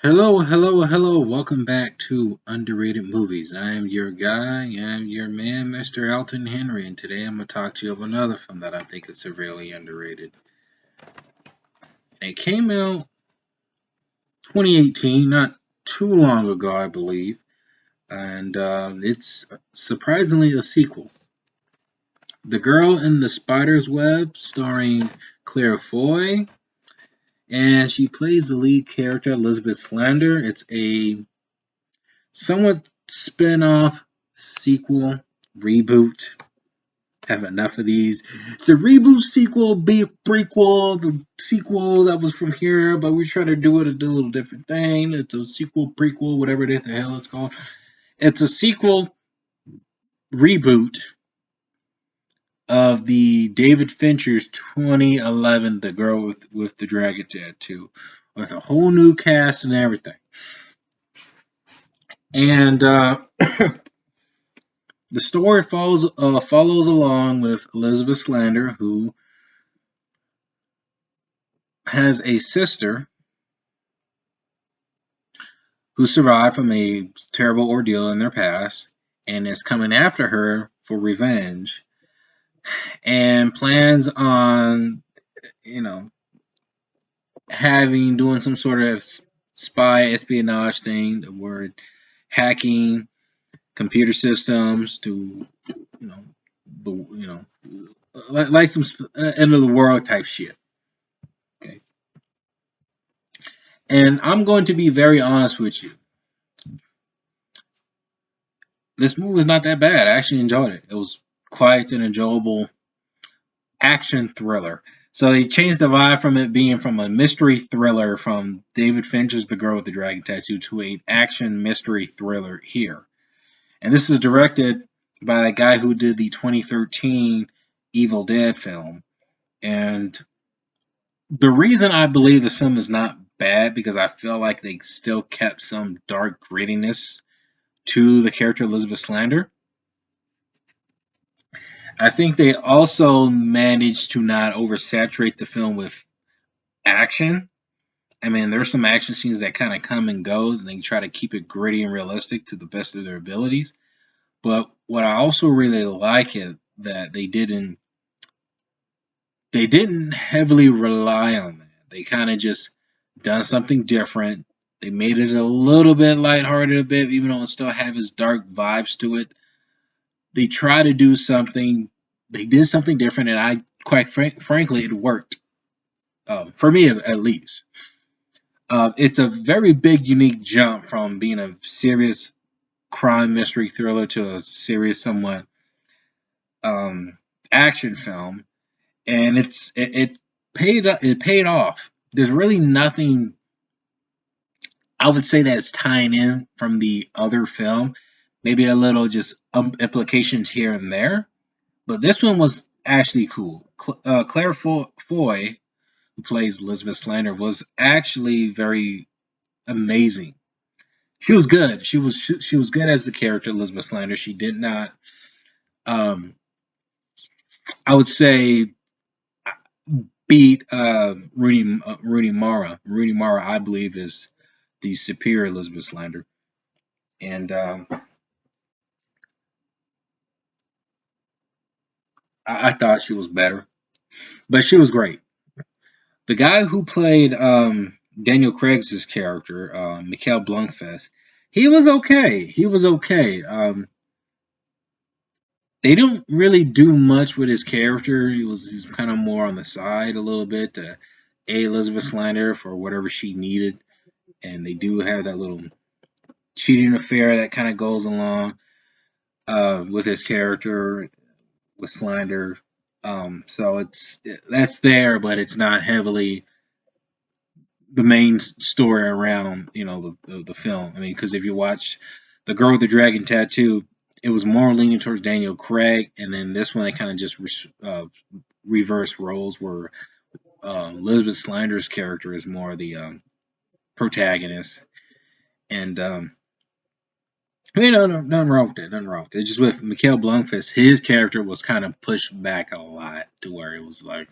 Hello, hello, hello. Welcome back to Underrated Movies. I am your guy, I am your man, Mr. Elton Henry, and today I'm going to talk to you about another film that I think is severely underrated. It came out 2018, not too long ago, I believe, and it's surprisingly a sequel. The Girl in the Spider's Web, starring Claire Foy, and she plays the lead character, Lisabeth Slander. It's a somewhat spin-off, sequel, reboot. Have enough of these. It's a reboot, sequel, be a prequel, the sequel that was from here, but we're trying to do it a little different thing. It's a sequel, prequel, whatever the hell it's called. It's a sequel reboot of the David Fincher's 2011 The Girl with the Dragon Tattoo, with a whole new cast and everything. And the story follows along with Lisabeth Slander, who has a sister who survived from a terrible ordeal in their past and is coming after her for revenge and plans on, you know, doing some sort of spy espionage thing where hacking computer systems to, you know, like some end of the world type shit. Okay. And I'm going to be very honest with you. This movie was not that bad. I actually enjoyed it. It was quite an enjoyable action thriller. So they changed the vibe from it being from a mystery thriller from David Fincher's The Girl with the Dragon Tattoo to an action mystery thriller here. And this is directed by the guy who did the 2013 Evil Dead film. And the reason I believe this film is not bad because I feel like they still kept some dark grittiness to the character Elizabeth Slander. I think they also managed to not oversaturate the film with action. I mean, there's some action scenes that kind of come and goes, and they try to keep it gritty and realistic to the best of their abilities. But what I also really like is that they didn't heavily rely on that. They kind of just done something different. They made it a little bit lighthearted, a bit, even though it still have its dark vibes to it. They try to do something. They did something different, and I quite frankly, it worked for me at least. It's a very big, unique jump from being a serious crime mystery thriller to a serious, somewhat um, action film, and it paid off. There's really nothing I would say that's tying in from the other film. Maybe a little just implications here and there, but this one was actually cool. Claire Foy, who plays Elizabeth Slander, was actually very amazing. She was good. She was good as the character Elizabeth Slander. She did not. Um, I would say beat Rudy Mara. Rudy Mara, I believe, is the superior Elizabeth Slander, and I thought she was better, but she was great. The guy who played Daniel Craig's character, Mikhail Blomkvist, he was okay. He was okay. They don't really do much with his character. He's kind of more on the side a little bit to a Elizabeth Slander for whatever she needed, and they do have that little cheating affair that kind of goes along with his character with Slander. So that's there, but it's not heavily the main story around the film. I mean, because if you watch The Girl with the Dragon Tattoo, it was more leaning towards Daniel Craig, and then this one they kind of just reverse roles where Elizabeth Slander's character is more the protagonist, and nothing wrong with it. Nothing wrong with it. Just with Mikhail Blomkvist, his character was kind of pushed back a lot to where it was like.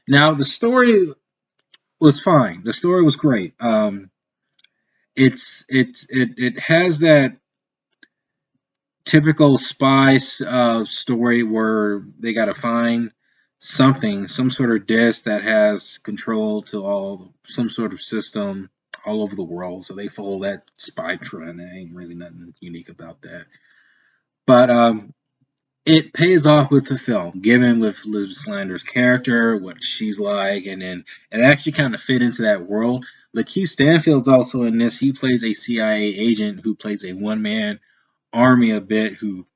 Now the story was fine. The story was great. it has that typical spy story where they got to find something, some sort of disk that has control to all some sort of system all over the world. So they follow that spy trend. There ain't really nothing unique about that. But it pays off with the film, given with Lisabeth Slander's character, what she's like, and then it actually kind of fit into that world. Lakeith Stanfield's also in this. He plays a CIA agent who plays a one man army a bit, who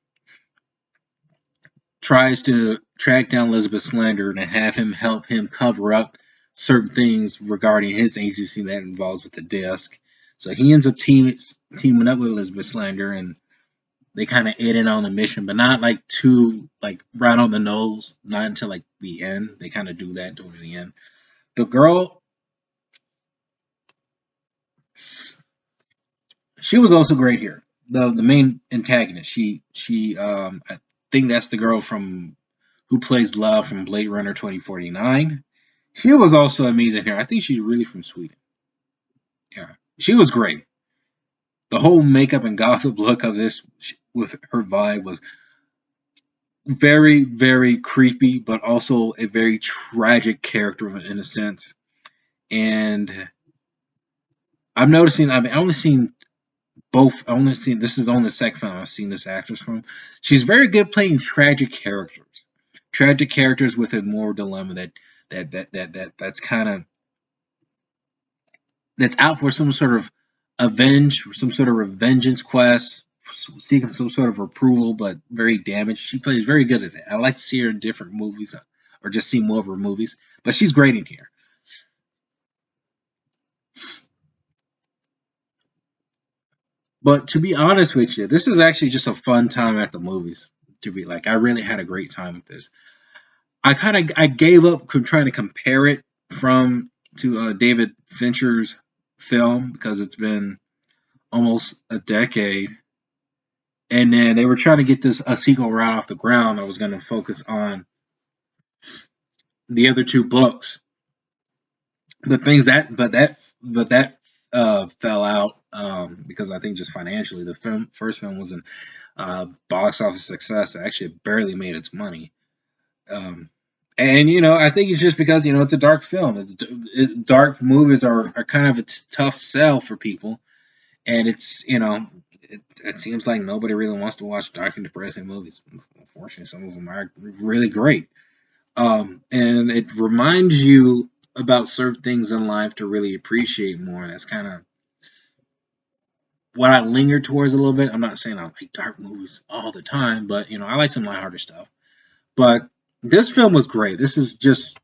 tries to track down Lisabeth Slander and have him help him cover up certain things regarding his agency that involves with the disc. So he ends up teaming up with Lisabeth Slander, and they kind of aid in on the mission, but not like too like right on the nose. Not until like the end. They kind of do that toward the end. The girl, she was also great here. The main antagonist. She I think that's the girl from who plays Love from Blade Runner 2049. She was also amazing here. I think she's really from Sweden. Yeah, she was great. The whole makeup and gothic look of this with her vibe was very, very creepy, but also a very tragic character in a sense. And I'm noticing, I've only seen both, I only seen, this is only the second film I've seen this actress from. She's very good playing tragic characters. Tragic characters with a moral dilemma that's kind of that's out for some sort of some sort of vengeance quest, seeking some sort of approval, but very damaged. She plays very good at it. I like to see her in different movies, or just see more of her movies, but she's great in here. But to be honest with you, this is actually just a fun time at the movies. To be like, I really had a great time with this. I gave up trying to compare it from to David Fincher's film because it's been almost a decade. And then they were trying to get this a sequel right off the ground that was going to focus on the other two books. The things that, but that fell out because I think just financially, the first film was a box office success. It actually barely made its money. Um, and I think it's just because it's a dark film. Dark movies are kind of a tough sell for people, and it seems like nobody really wants to watch dark and depressing movies. Unfortunately, some of them are really great. And it reminds you about certain things in life to really appreciate more. That's kind of what I linger towards a little bit. I'm not saying I like dark movies all the time, but I like some lighthearted stuff. But this film was great. This is just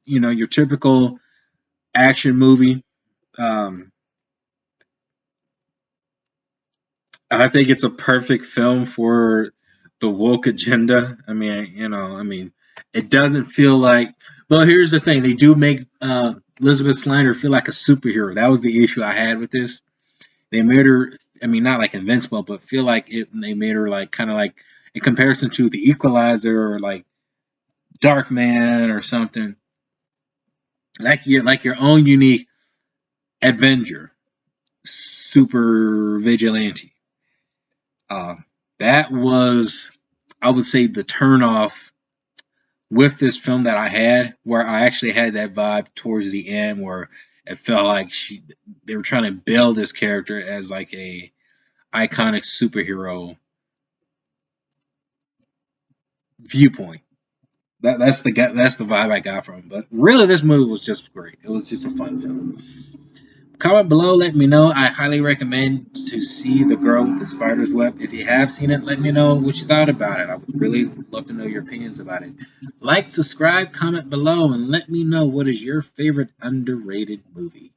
your typical action movie. Um, I think it's a perfect film for the woke agenda. I mean, it doesn't feel like. Well, here's the thing: they do make Elizabeth Slander feel like a superhero. That was the issue I had with this. They made her. I mean, not like invincible, but feel like it. They made her like kind of like in comparison to the Equalizer or like Dark Man or something. Like your own unique Avenger, super vigilante. Uh, that was, I would say, the turnoff with this film that I had, where I actually had that vibe towards the end, where it felt like they were trying to build this character as like a iconic superhero viewpoint. That's the vibe I got from it. But really, this movie was just great. It was just a fun film. Comment below, let me know. I highly recommend to see The Girl with the Spider's Web. If you have seen it, let me know what you thought about it. I would really love to know your opinions about it. Like, subscribe, comment below, and let me know what is your favorite underrated movie.